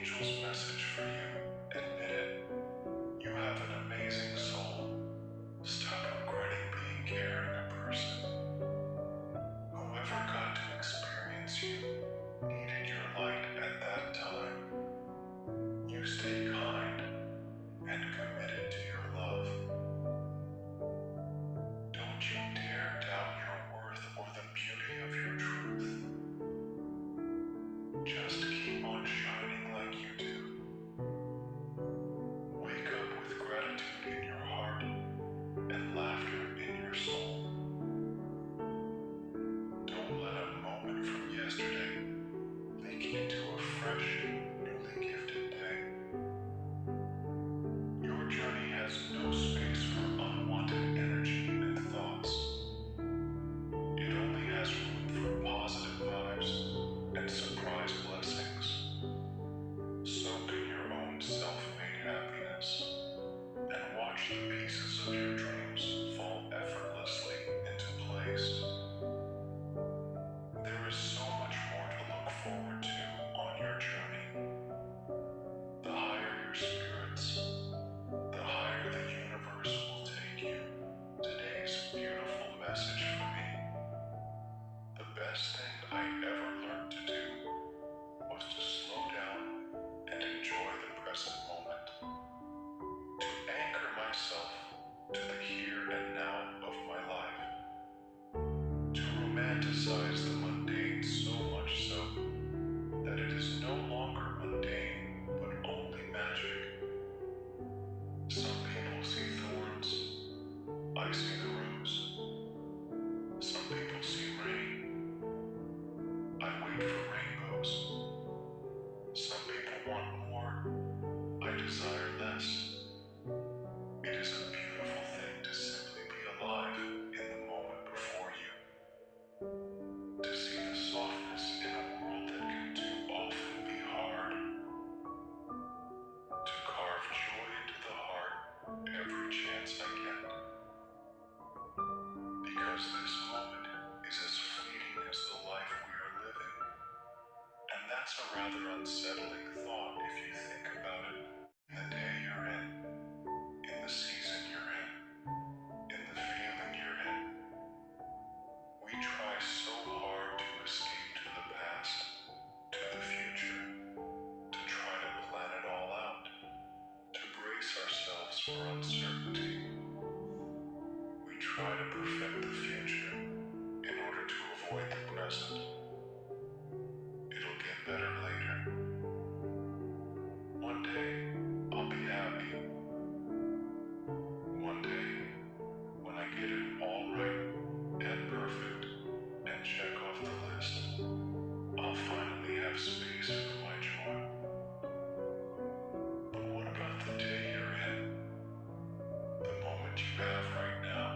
angel's message for you. Admit it. You have an amazing soul. Stop regretting being caring a person. Whoever got to experience you needed your light at that time. You stay kind and committed to your love. Don't you dare doubt your worth or the beauty of your truth. Just keep on shining like you do. Wake up with gratitude in your heart and laughter in your soul. Don't let a moment from yesterday leak into a fresh, newly gifted day. Your journey has no space for unwanted energy and thoughts. It only has room for positive vibes and surprise blessings. Soak in your own self-made happiness and watch the pieces of your dreams fall effortlessly into place. There is so much more to look forward to on your journey. The higher your spirits, the higher the universe will take you. Today's beautiful message for me. The best thing I ever learned to do was to slow down and enjoy the present moment. To anchor myself to the here and now of my life. To romanticize the mundane so much so that it is no longer mundane but only magic. Some people see thorns, I see the rose. Some people see rain, I wait for rainbows. Some people want more, I desire less. It is a beautiful thing to simply be alive in the moment before you. To see the softness in a world that can too often be hard. To carve joy into the heart every chance I get. Because this moment is as fleeting as the life we are living. And that's a rather unsettling thought if you think about it. In the day you're in the season you're in the feeling you're in. We try so hard to escape to the past, to the future, to try to plan it all out, to brace ourselves for uncertainty. We try to perfect the future in order to avoid the present. It'll get better later. One day, I'll be happy. One day, when I get it all right and perfect and check off the list, I'll finally have space for my joy. But what about the day you're in? The moment you have right now?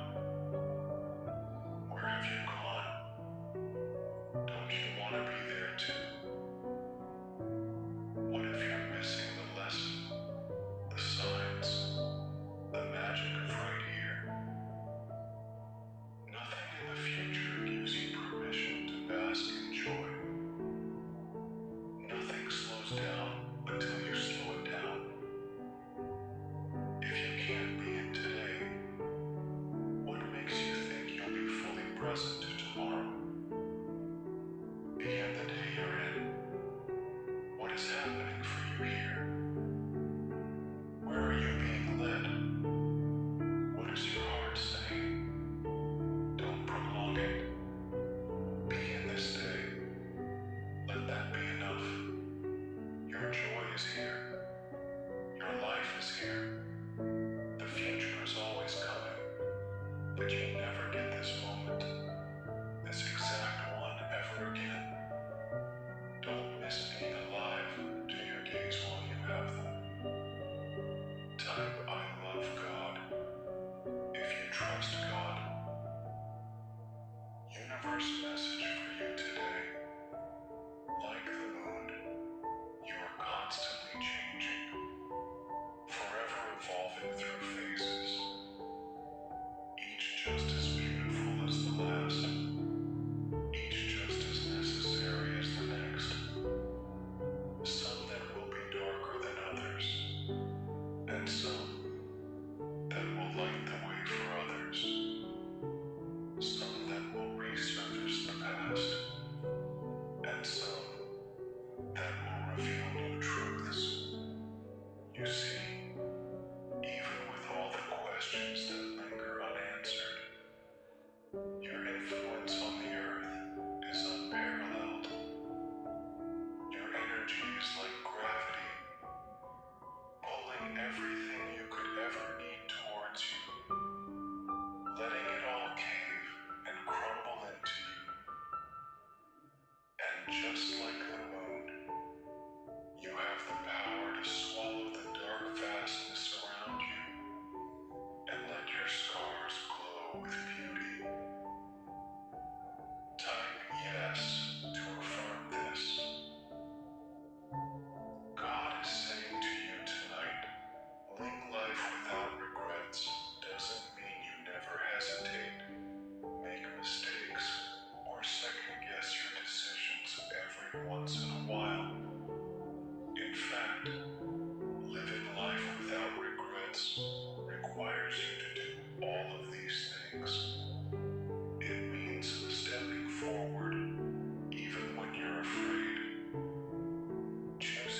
Where have you gone? Don't you want to be there too? What if you're missing the lesson, the signs, the magic of right here? Nothing in the future gives you permission to bask in joy. Nothing slows down until you slow it down. If you can't be in today, what makes you think you'll be fully present tomorrow? Begin the day you're in. What is happening for you here? Where are you being led? What is your heart saying? Don't prolong it. Be in this day. Let that be enough. Your joy is here. Your life is here. The future is always coming. But you never get this moment, this exact one ever again. Don't miss being alive to your days while you have them. Type I love God if you trust God. Universe message for you today. Like the moon, you are constantly is like gravity, pulling everything you could ever need towards you, letting it all cave and crumble into you. And just like the moon, you have the power to swallow the dark vastness around you and let your scars glow with beauty. Type yes to affirm this. God is saying to you tonight, live life without regrets doesn't mean you never hesitate, make mistakes, or second guess your decisions every once in a while. In fact, living life without regrets requires you to do all of these things. It means stepping forward even when you're afraid, choosing